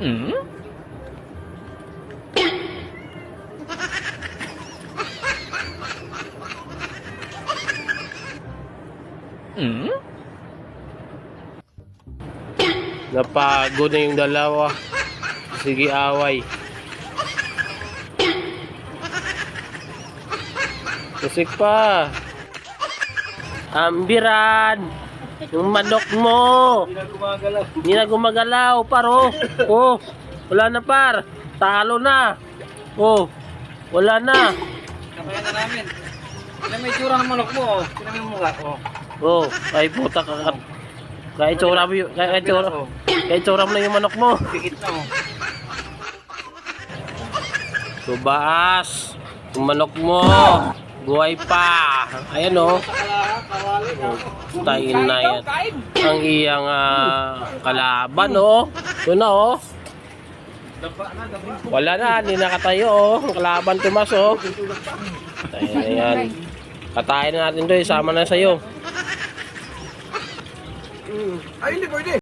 Hmm? Hmm? Napagod na yung dalawa. Sige, away. Musik pa. Ambiran. Yung manok mo. Hindi na gumagalaw. Paro. Oh. Wala na par. Talo na. Oh. Wala na. Kaya na namin. Kaya may tsura ng manok mo. Oh. Sino yung mukha? Oh. Oh. Ay puta ka. Kaya tsura mo yung. Kaya tsura mo na yung manok mo. Pikit na oh. Tubaas. Yung manok mo. Buhay pa. Ayan oh. Tayin na yan. Ang iyang kalaban oh. Ito na oh. Wala na. Hindi nakatayo oh. Ang kalaban tumas oh. Tayin na yan. Katayin na natin to. Isama na sa'yo. Ay, hindi pwede.